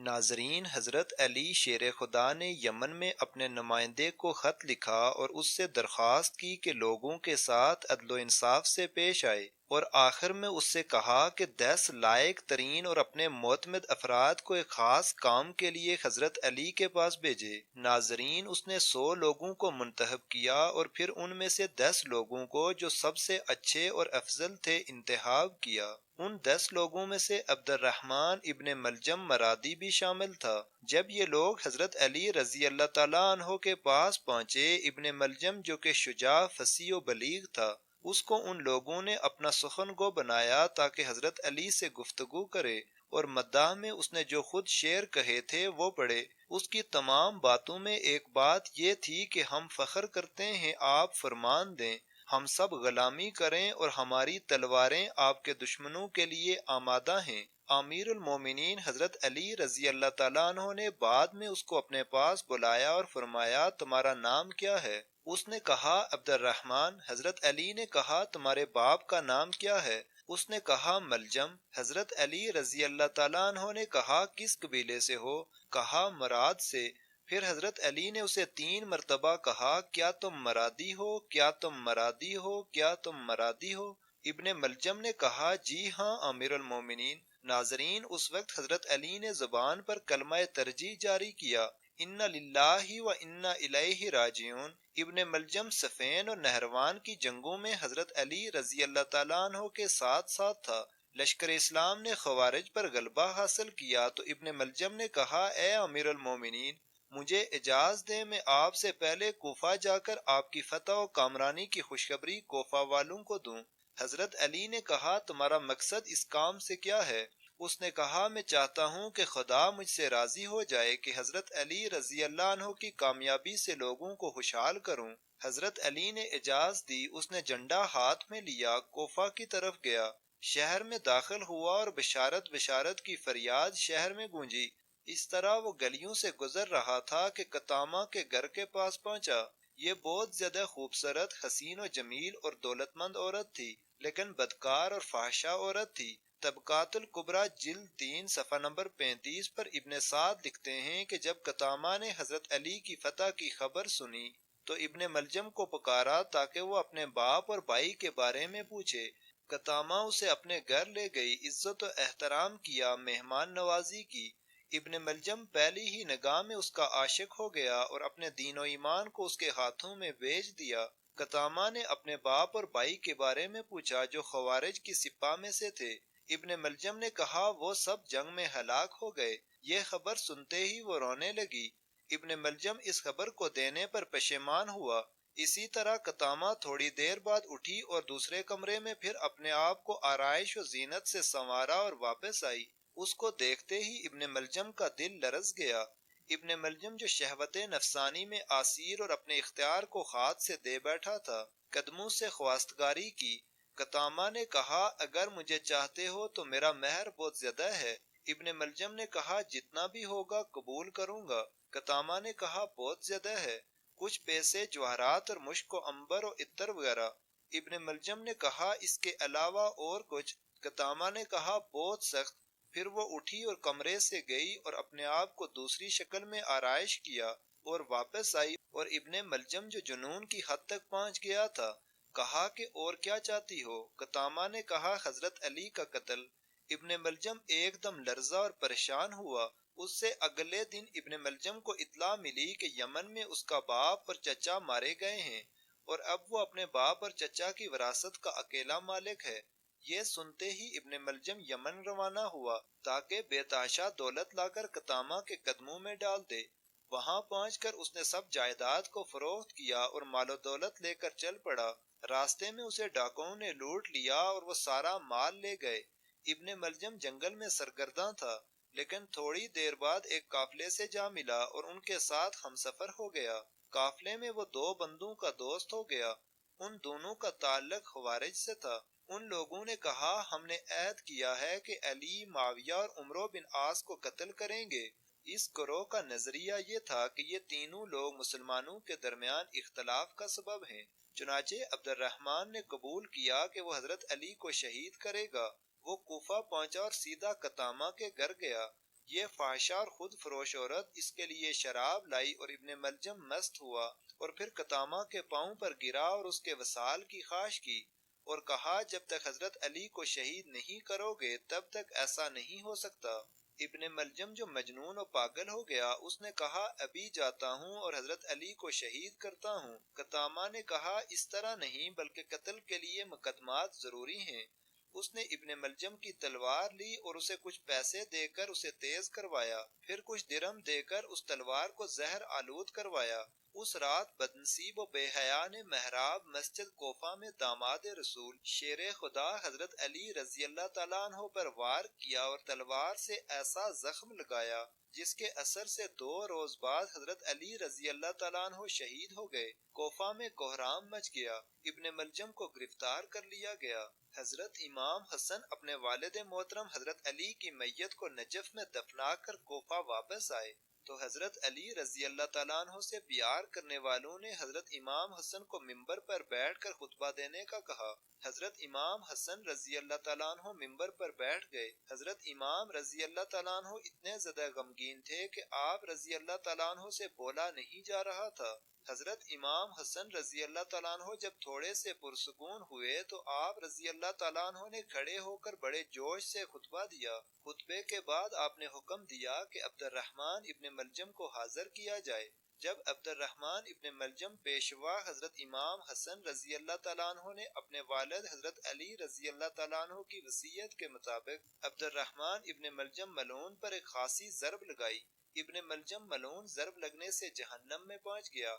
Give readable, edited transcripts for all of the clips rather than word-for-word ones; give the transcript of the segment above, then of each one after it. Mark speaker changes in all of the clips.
Speaker 1: ناظرین، حضرت علی شیر خدا نے یمن میں اپنے نمائندے کو خط لکھا اور اس سے درخواست کی کہ لوگوں کے ساتھ عدل و انصاف سے پیش آئے، اور آخر میں اس سے کہا کہ 10 لائق ترین اور اپنے معتمد افراد کو ایک خاص کام کے لیے حضرت علی کے پاس بھیجے۔ ناظرین، اس نے 100 لوگوں کو منتخب کیا اور پھر ان میں سے 10 لوگوں کو جو سب سے اچھے اور افضل تھے انتخاب کیا۔ ان 10 لوگوں میں سے عبد الرحمن ابن ملجم مرادی بھی شامل تھا۔ جب یہ لوگ حضرت علی رضی اللہ تعالیٰ عنہ کے پاس پہنچے، ابن ملجم جو کہ شجاع، فصیح و بلیغ تھا، اس کو ان لوگوں نے اپنا سخن گو بنایا تاکہ حضرت علی سے گفتگو کرے، اور مداح میں اس نے جو خود شعر کہے تھے وہ پڑھے۔ اس کی تمام باتوں میں ایک بات یہ تھی کہ ہم فخر کرتے ہیں، آپ فرمان دیں، ہم سب غلامی کریں اور ہماری تلواریں آپ کے دشمنوں کے لیے آمادہ ہیں۔ امیر المومنین حضرت علی رضی اللہ تعالیٰ عنہ نے بعد میں اس کو اپنے پاس بلایا اور فرمایا، تمہارا نام کیا ہے؟ اس نے کہا عبد الرحمن۔ حضرت علی نے کہا، تمہارے باپ کا نام کیا ہے؟ اس نے کہا ملجم۔ حضرت علی رضی اللہ تعالیٰ عنہ نے کہا، کس قبیلے سے ہو؟ کہا مراد سے۔ پھر حضرت علی نے اسے 3 مرتبہ کہا، کیا تم مرادی ہو؟ کیا تم مرادی ہو؟ کیا تم مرادی ہو؟ ابن ملجم نے کہا، جی ہاں امیر المومنین۔ ناظرین، اس وقت حضرت علی نے زبان پر کلمہ ترجیح جاری کیا، ان للہ و انا الیہ راجعون۔ ابن ملجم صفین اور نہروان کی جنگوں میں حضرت علی رضی اللہ تعالیٰ عنہ کے ساتھ ساتھ تھا۔ لشکر اسلام نے خوارج پر غلبہ حاصل کیا تو ابن ملجم نے کہا، اے امیر المومنین، مجھے اجازت دیں میں آپ سے پہلے کوفہ جا کر آپ کی فتح و کامرانی کی خوشخبری کوفہ والوں کو دوں۔ حضرت علی نے کہا، تمہارا مقصد اس کام سے کیا ہے؟ اس نے کہا، میں چاہتا ہوں کہ خدا مجھ سے راضی ہو جائے کہ حضرت علی رضی اللہ عنہ کی کامیابی سے لوگوں کو خوشحال کروں۔ حضرت علی نے اجازت دی، اس نے جھنڈا ہاتھ میں لیا، کوفہ کی طرف گیا، شہر میں داخل ہوا اور بشارت بشارت کی فریاد شہر میں گونجی۔ اس طرح وہ گلیوں سے گزر رہا تھا کہ قطامہ کے گھر کے پاس پہنچا۔ یہ بہت زیادہ خوبصورت، حسین و جمیل اور دولت مند عورت تھی، لیکن بدکار اور فحشہ عورت تھی۔ طبقات الکبریٰ جلد 3 صفحہ نمبر 35 پر ابن سعد لکھتے ہیں کہ جب قطامہ نے حضرت علی کی فتح کی خبر سنی تو ابن ملجم کو پکارا تاکہ وہ اپنے باپ اور بھائی کے بارے میں پوچھے۔ قطامہ اسے اپنے گھر لے گئی، عزت و احترام کیا، مہمان نوازی کی۔ ابن ملجم پہلی ہی نگاہ میں اس کا عاشق ہو گیا اور اپنے دین و ایمان کو اس کے ہاتھوں میں بیچ دیا۔ قطامہ نے اپنے باپ اور بھائی کے بارے میں پوچھا جو خوارج کی سپاہ میں سے تھے۔ ابن ملجم نے کہا، وہ سب جنگ میں ہلاک ہو گئے۔ یہ خبر سنتے ہی وہ رونے لگی۔ ابن ملجم اس خبر کو دینے پر پشیمان ہوا۔ اسی طرح قطامہ تھوڑی دیر بعد اٹھی اور دوسرے کمرے میں پھر اپنے آپ کو آرائش و زینت سے سنوارا اور واپس آئی۔ اس کو دیکھتے ہی ابن ملجم کا دل لرز گیا۔ ابن ملجم جو شہوت نفسانی میں اسیر اور اپنے اختیار کو ہاتھ سے دے بیٹھا تھا، قدموں سے خواستگاری کی۔ قطامہ نے کہا، اگر مجھے چاہتے ہو تو میرا مہر بہت زیادہ ہے۔ ابن ملجم نے کہا، جتنا بھی ہوگا قبول کروں گا۔ قطامہ نے کہا، بہت زیادہ ہے، کچھ پیسے، جواہرات اور مشک و عنبر و عطر وغیرہ۔ ابن ملجم نے کہا، اس کے علاوہ اور کچھ؟ قطامہ نے کہا، بہت سخت۔ پھر وہ اٹھی اور کمرے سے گئی اور اپنے آپ کو دوسری شکل میں آرائش کیا اور واپس آئی، اور ابن ملجم جو جنون کی حد تک پہنچ گیا تھا کہا کہ اور کیا چاہتی ہو؟ قطامہ نے کہا، حضرت علی کا قتل۔ ابن ملجم ایک دم لرزا اور پریشان ہوا۔ اس سے اگلے دن ابن ملجم کو اطلاع ملی کہ یمن میں اس کا باپ اور چچا مارے گئے ہیں اور اب وہ اپنے باپ اور چچا کی وراثت کا اکیلا مالک ہے۔ یہ سنتے ہی ابن ملجم یمن روانہ ہوا تاکہ بے تحاشا دولت لا کر قطامہ کے قدموں میں ڈال دے۔ وہاں پہنچ کر اس نے سب جائیداد کو فروخت کیا اور مال و دولت لے کر چل پڑا۔ راستے میں اسے ڈاکوؤں نے لوٹ لیا اور وہ سارا مال لے گئے۔ ابن ملجم جنگل میں سرگرداں تھا، لیکن تھوڑی دیر بعد ایک قافلے سے جا ملا اور ان کے ساتھ ہمسفر ہو گیا۔ قافلے میں وہ 2 بندوں کا دوست ہو گیا۔ ان دونوں کا تعلق خوارج سے تھا۔ ان لوگوں نے کہا، ہم نے عہد کیا ہے کہ علی، معاویہ اور عمرو بن عاص کو قتل کریں گے۔ اس گروہ کا نظریہ یہ تھا کہ یہ تینوں لوگ مسلمانوں کے درمیان اختلاف کا سبب ہیں۔ چنانچہ عبد الرحمن نے قبول کیا کہ وہ حضرت علی کو شہید کرے گا۔ وہ کوفہ پہنچا اور سیدھا قطامہ کے گھر گیا۔ یہ فحشا اور خود فروش عورت اس کے لیے شراب لائی اور ابن ملجم مست ہوا اور پھر قطامہ کے پاؤں پر گرا اور اس کے وصال کی خواہش کی اور کہا جب تک حضرت علی کو شہید نہیں کرو گے تب تک ایسا نہیں ہو سکتا۔ ابن ملجم جو مجنون و پاگل ہو گیا اس نے کہا ابھی جاتا ہوں اور حضرت علی کو شہید کرتا ہوں۔ قطامہ نے کہا اس طرح نہیں بلکہ قتل کے لیے مقدمات ضروری ہیں۔ اس نے ابن ملجم کی تلوار لی اور اسے کچھ پیسے دے کر اسے تیز کروایا، پھر کچھ درہم دے کر اس تلوار کو زہر آلود کروایا۔ اس رات بدنصیب و بے حیا نے محراب مسجد کوفہ میں داماد رسول شیر خدا حضرت علی رضی اللہ تعالیٰ عنہ پر وار کیا اور تلوار سے ایسا زخم لگایا جس کے اثر سے 2 روز بعد حضرت علی رضی اللہ تعالیٰ عنہ شہید ہو گئے۔ کوفہ میں کوہرام مچ گیا، ابن ملجم کو گرفتار کر لیا گیا۔ حضرت امام حسن اپنے والد محترم حضرت علی کی میت کو نجف میں دفنا کر کوفہ واپس آئے تو حضرت علی رضی اللہ تعالیٰ عنہ سے پیار کرنے والوں نے حضرت امام حسن کو منبر پر بیٹھ کر خطبہ دینے کا کہا۔ حضرت امام حسن رضی اللہ تعالیٰ عنہ منبر پر بیٹھ گئے۔ حضرت امام رضی اللہ تعالیٰ عنہ اتنے زیادہ غمگین تھے کہ آپ رضی اللہ تعالیٰ عنہ سے بولا نہیں جا رہا تھا۔ حضرت امام حسن رضی اللہ تعالیٰ عنہ جب تھوڑے سے پرسکون ہوئے تو آپ رضی اللہ تعالیٰ عنہ نے کھڑے ہو کر بڑے جوش سے خطبہ دیا۔ خطبے کے بعد آپ نے حکم دیا کہ عبد الرحمن ابن ملجم کو حاضر کیا جائے۔ جب عبد الرحمن ابن ملجم پیشوا حضرت امام حسن رضی اللہ تعالیٰ عنہ نے اپنے والد حضرت علی رضی اللہ تعالیٰ عنہ کی وصیت کے مطابق عبد الرحمن ابن ملجم ملعون پر ایک خاصی ضرب لگائی، ابن ملجم ملعون ضرب لگنے سے جہنم میں پہنچ گیا۔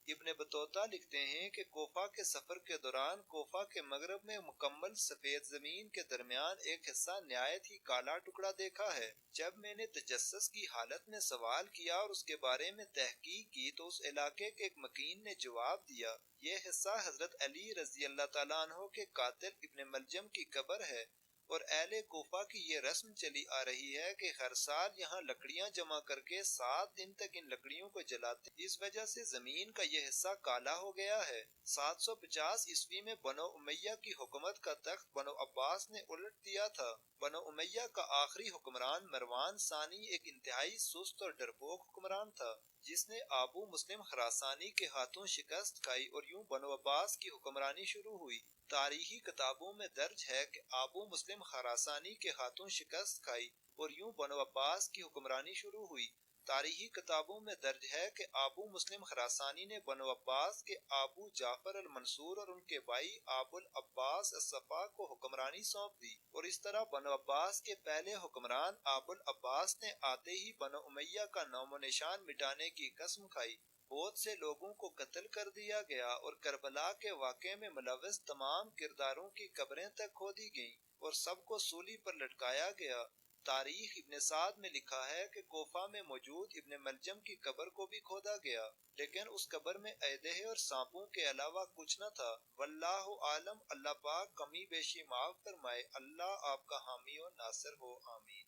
Speaker 1: ابن بطوطہ لکھتے ہیں کہ کوفہ کے سفر کے دوران کوفہ کے مغرب میں مکمل سفید زمین کے درمیان ایک حصہ نہایت ہی کالا ٹکڑا دیکھا ہے۔ جب میں نے تجسس کی حالت میں سوال کیا اور اس کے بارے میں تحقیق کی تو اس علاقے کے ایک مکین نے جواب دیا یہ حصہ حضرت علی رضی اللہ تعالیٰ عنہ کے قاتل ابن ملجم کی قبر ہے، اور اہل کوفہ کی یہ رسم چلی آ رہی ہے کہ ہر سال یہاں لکڑیاں جمع کر کے 7 دن تک ان لکڑیوں کو جلاتے ہیں۔ اس وجہ سے زمین کا یہ حصہ کالا ہو گیا ہے۔ 750 عیسوی میں بنو امیہ کی حکومت کا تخت بنو عباس نے الٹ دیا تھا۔ بنو امیہ کا آخری حکمران مروان ثانی ایک انتہائی سست اور ڈرپوک حکمران تھا جس نے ابو مسلم خراسانی کے ہاتھوں شکست کھائی اور یوں بنو عباس کی حکمرانی شروع ہوئی۔ تاریخی کتابوں میں درج ہے کہ ابو مسلم خراسانی کے ہاتھوں شکست کھائی اور یوں بنو عباس کی حکمرانی شروع ہوئی۔ تاریخی کتابوں میں درج ہے کہ ابو مسلم خراسانی نے بنو عباس کے ابو جعفر المنصور اور ان کے بھائی ابو العباس الصفا کو حکمرانی سونپ دی، اور اس طرح بنو عباس کے پہلے حکمران ابو العباس نے آتے ہی بنو امیہ کا نام و نشان مٹانے کی قسم کھائی۔ بہت سے لوگوں کو قتل کر دیا گیا اور کربلا کے واقعے میں ملوث تمام کرداروں کی قبریں تک کھودی گئیں اور سب کو سولی پر لٹکایا گیا۔ تاریخ ابن سعد میں لکھا ہے کہ کوفہ میں موجود ابن ملجم کی قبر کو بھی کھودا گیا، لیکن اس قبر میں ایدے اور سانپوں کے علاوہ کچھ نہ تھا۔ واللہ عالم، اللہ پاک کمی بیشی معاف فرمائے، اللہ آپ کا حامی و ناصر ہو، آمین۔